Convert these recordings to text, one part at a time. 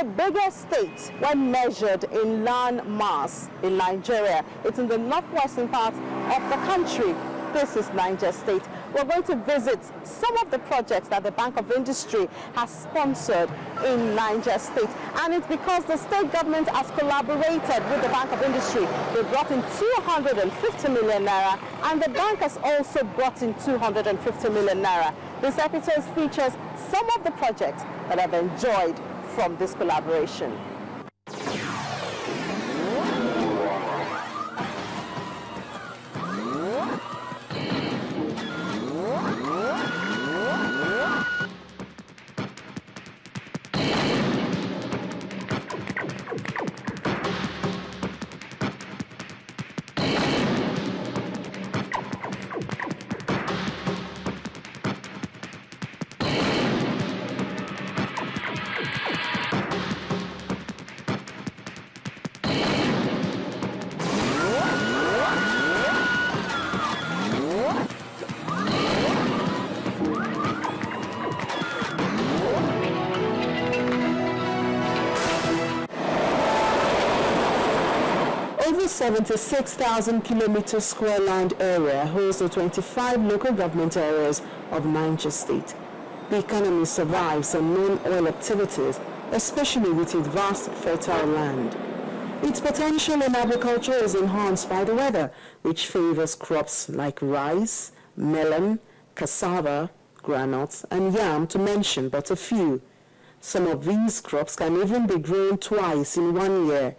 the biggest state when measured in land mass in Nigeria. It's in the northwestern part of the country. This is Niger State. We're going to visit some of the projects that the Bank of Industry has sponsored in Niger State. And it's because the state government has collaborated with the Bank of Industry. They brought in 250 million naira, and the bank has also brought in 250 million naira. This episode features some of the projects that have enjoyed from this collaboration. Over 76,000 kilometers square land area holds the 25 local government areas of Niger State. The economy survives on non-oil activities, especially with its vast fertile land. Its potential in agriculture is enhanced by the weather, which favors crops like rice, melon, cassava, groundnuts, and yam, to mention but a few. Some of these crops can even be grown twice in 1 year.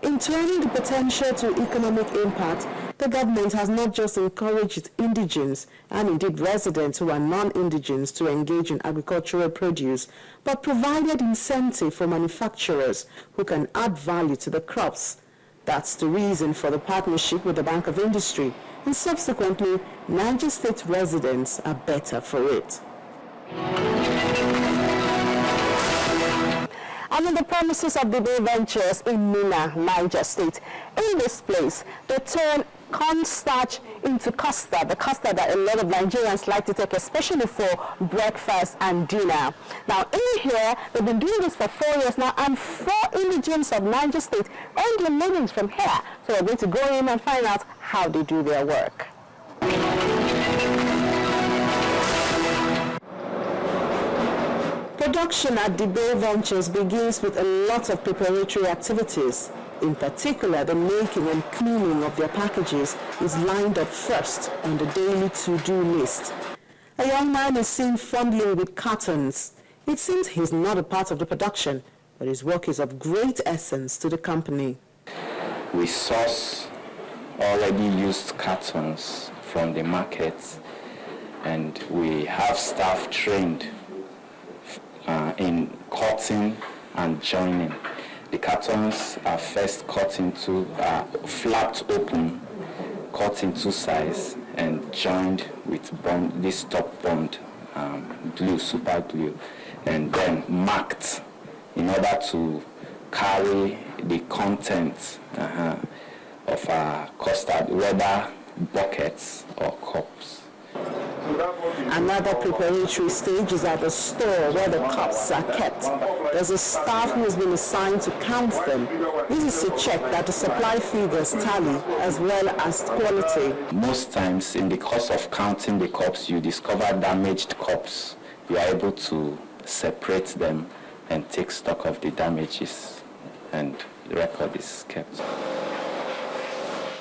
In turning the potential to economic impact, the government has not just encouraged its indigents and indeed residents who are non-indigents to engage in agricultural produce, but provided incentive for manufacturers who can add value to the crops. That's the reason for the partnership with the Bank of Industry, and subsequently, Niger State residents are better for it. I'm on the premises of the BOI Ventures in Mina, Niger State. In this place, they turn cornstarch into custard, the custard that a lot of Nigerians like to take, especially for breakfast and dinner. Now, in here, they've been doing this for 4 years now, and 4 indigents of Niger State earn their livings from here. So we're going to go in and find out how they do their work. Production at the BOI Ventures begins with a lot of preparatory activities. In particular, the making and cleaning of their packages is lined up first on the daily to-do list. A young man is seen fumbling with cartons. It seems he's not a part of the production, but his work is of great essence to the company. We source already used cartons from the markets, and we have staff trained in cutting and joining. The cartons are first cut into, flapped open, cut into size, and joined with bond, this top bond, glue, super glue, and then marked in order to carry the contents of our custard, whether buckets or cups. Another preparatory stage is at the store where the cups are kept. There's a staff who has been assigned to count them. This is to check that the supply figures tally as well as quality. Most times in the course of counting the cups, you discover damaged cups. You are able to separate them and take stock of the damages, and the record is kept.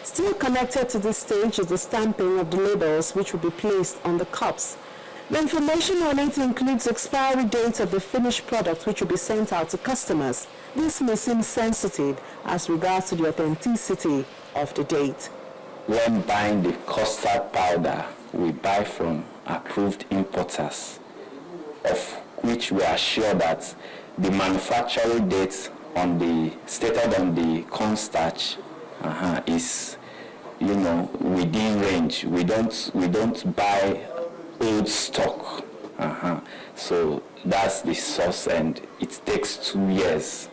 Still connected to this stage is the stamping of the labels which will be placed on the cups. The information on it includes expiry date of the finished product which will be sent out to customers. This may seem sensitive as regards to the authenticity of the date. When buying the custard powder, we buy from approved importers, of which we are sure that the manufacturing date on the stated on the cornstarch is, you know, within range. We don't buy old stock. So that's the source, and it takes 2 years.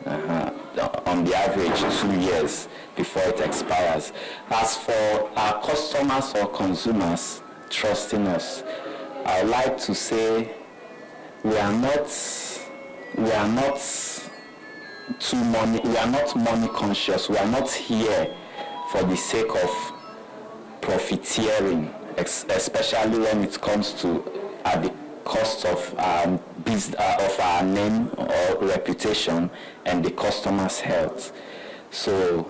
On the average, 2 years before it expires. As for our customers or consumers trusting us, I would like to say we are not we are not money conscious. We are not here for the sake of profiteering, especially when it comes to at the cost of our name or reputation and the customer's health. So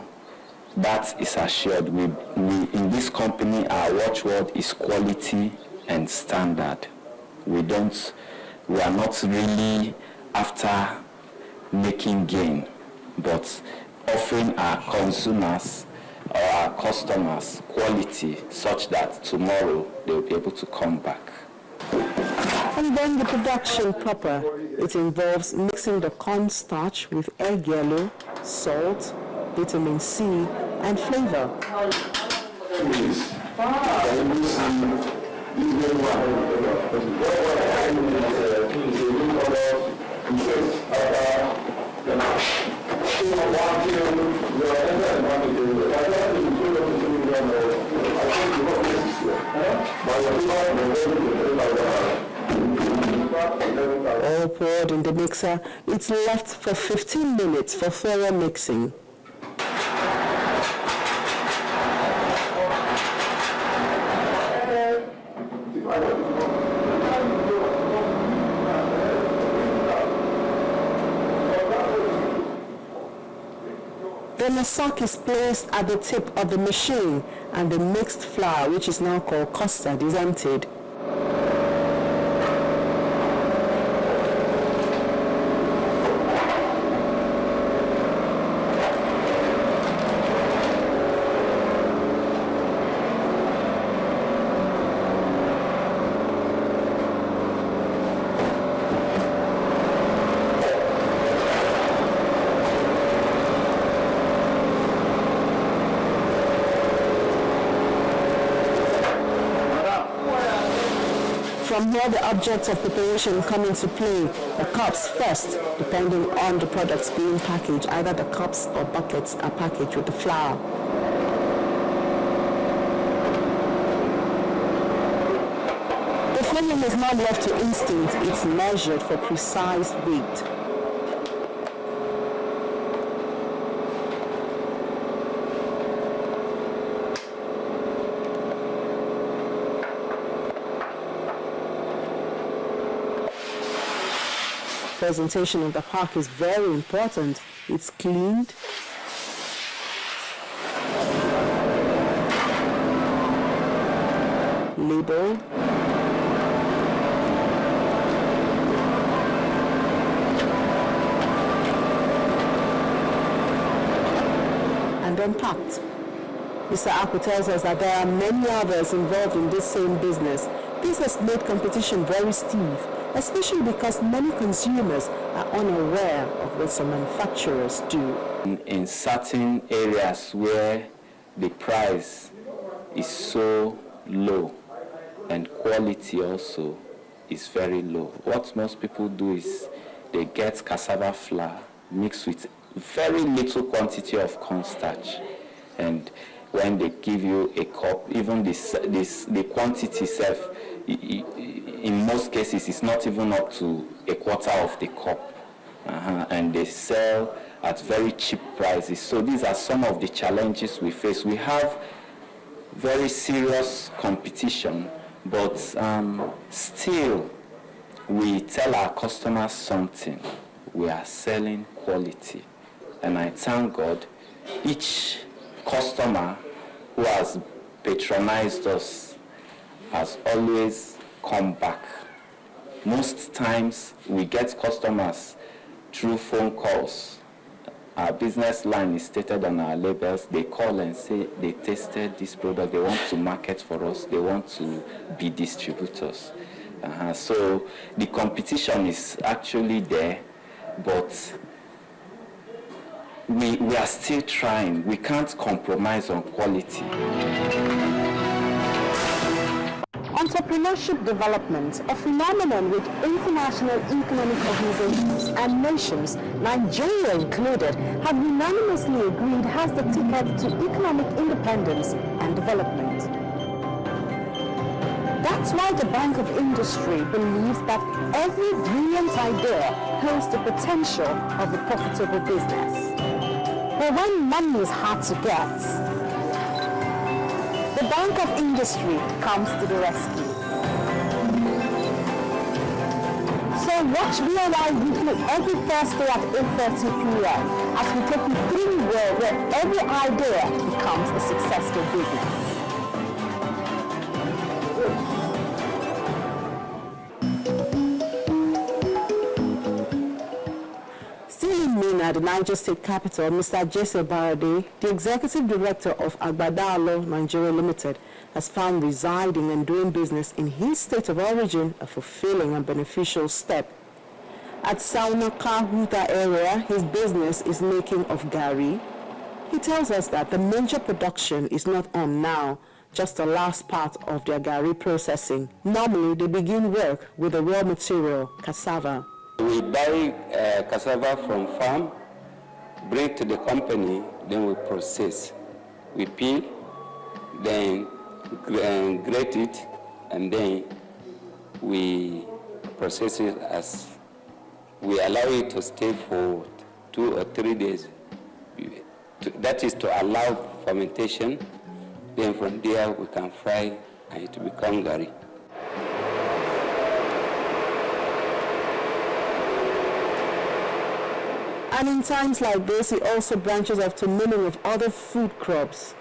that is assured. We in this company, our watchword is quality and standard. We are not really after making gain, but offering our consumers or our customers quality such that tomorrow they will be able to come back. And then the production proper. It involves mixing the cornstarch with egg yellow, salt, vitamin C, and flavor. All poured in the mixer, it's left for 15 minutes for thorough mixing. Then a sock is placed at the tip of the machine and the mixed flour, which is now called custard, is emptied. From here, the objects of preparation come into play. The cups first, depending on the products being packaged. Either the cups or buckets are packaged with the flour. The filling is not left to instinct. It's measured for precise weight. Presentation of the pack is very important. It's cleaned, labeled, and then packed. Mr. Akwu tells us that there are many others involved in this same business. This has made competition very stiff, especially because many consumers are unaware of what some manufacturers do. In certain areas where the price is so low and quality also is very low, what most people do is they get cassava flour mixed with very little quantity of cornstarch, and when they give you a cup, even the quantity itself, in most cases, it's not even up to a quarter of the cup. And they sell at very cheap prices. So these are some of the challenges we face. We have very serious competition, but still we tell our customers something. We are selling quality. And I thank God, each customer who has patronized us has always come back. Most times we get customers through phone calls. Our business line is stated on our labels. They call and say they tasted this product, they want to market for us, they want to be distributors. So the competition is actually there, but we are still trying. We can't compromise on quality. Entrepreneurship development, a phenomenon with international economic organizations and nations, Nigeria included, have unanimously agreed has the ticket to economic independence and development. That's why the Bank of Industry believes that every brilliant idea holds the potential of a profitable business. But when money is hard to get, the Bank of Industry comes to the rescue. So watch BOI Weekly every Thursday at 8:30 p.m. as we take you through the world where every idea becomes a successful business. Still in Mina, the Niger State capital, Mr. Jesse Barade, the executive director of Agbadalo Nigeria Limited, has found residing and doing business in his state of origin a fulfilling and beneficial step. At Saunaka Huta area, his business is making of Gari. He tells us that the major production is not on now, just the last part of their Gari processing. Normally, they begin work with the raw material, cassava. We buy cassava from farm, bring to the company, then we process. We peel, then grate it, and then we process it as we allow it to stay for 2 or 3 days. That is to allow fermentation. Then from there we can fry and it become Gari. And in times like this, he also branches off to milling of other food crops.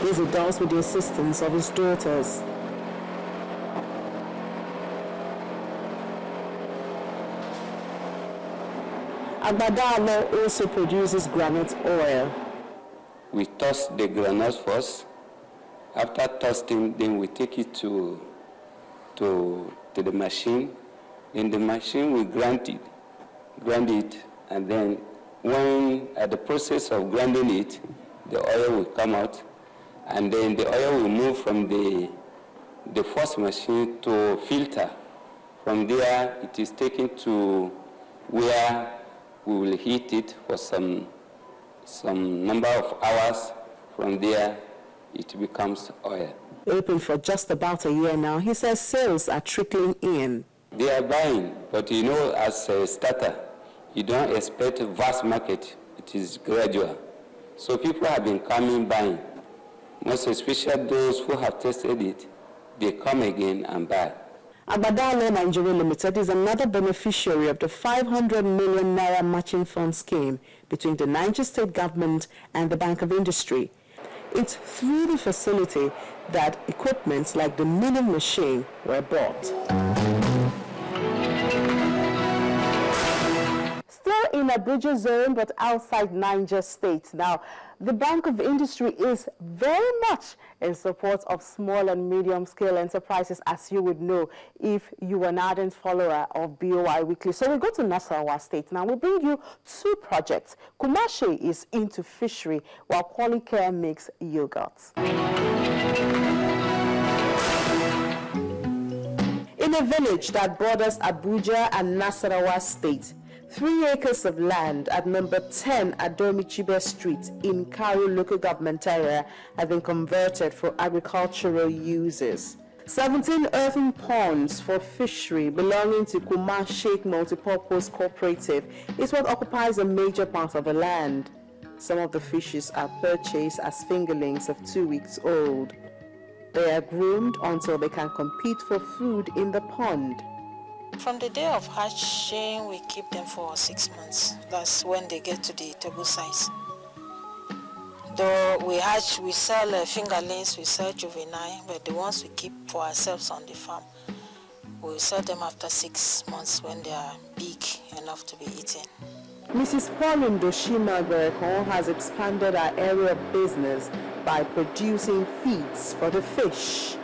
This he does with the assistance of his daughters. Agbadalo also produces groundnut oil. We toast the granules first. After toasting, then we take it to the machine. In the machine, we grind it, and then when at the process of grinding it, the oil will come out, and then the oil will move from the first machine to filter. From there, it is taken to where we will heat it for some number of hours. From there, it becomes oil. Open for just about a year now, he says sales are trickling in. They are buying, but you know, as a starter, you don't expect a vast market. It is gradual. So people have been coming buying. Most especially those who have tested it, they come again and buy. Agbadalo Nigeria Limited is another beneficiary of the 500 million naira matching fund scheme between the Niger State government and the Bank of Industry. It's through the facility that equipment like the milling machine were bought. Still in a Abuja zone, but outside Niger State. Now, the Bank of Industry is very much in support of small and medium-scale enterprises, as you would know if you are an ardent follower of BOI Weekly. So we go to Nasarawa State. Now, we bring you two projects. Kumashi is into fishery, while Qualicare makes yogurt. In a village that borders Abuja and Nasarawa State, 3 acres of land at number 10 Adomichibe Street in Karu local government area have been converted for agricultural uses. 17 earthen ponds for fishery belonging to Kumar Sheikh Multipurpose Cooperative is what occupies a major part of the land. Some of the fishes are purchased as fingerlings of 2 weeks old. They are groomed until they can compete for food in the pond. From the day of hatching, we keep them for 6 months. That's when they get to the table size. Though we hatch, we sell fingerlings, we sell juvenile, but the ones we keep for ourselves on the farm, we sell them after 6 months when they are big enough to be eaten. Mrs. Pauline Doshima Berekon has expanded our area of business by producing feeds for the fish.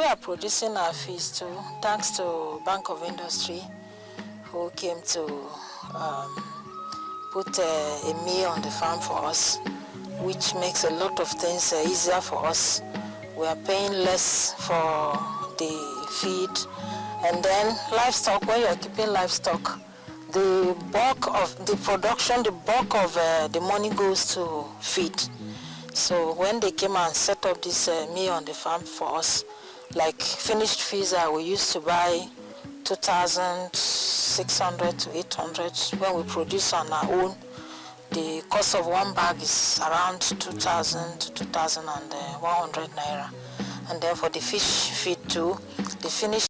We are producing our fish too, thanks to Bank of Industry, who came to put a meal on the farm for us, which makes a lot of things easier for us. We are paying less for the feed. And then livestock, when you're keeping livestock, the bulk of the production, the bulk of the money goes to feed. So when they came and set up this meal on the farm for us, like finished feeds we used to buy 2,600 to 800. When we produce on our own, the cost of one bag is around 2,000 to 2,100 naira. And then for the fish feed too, the finished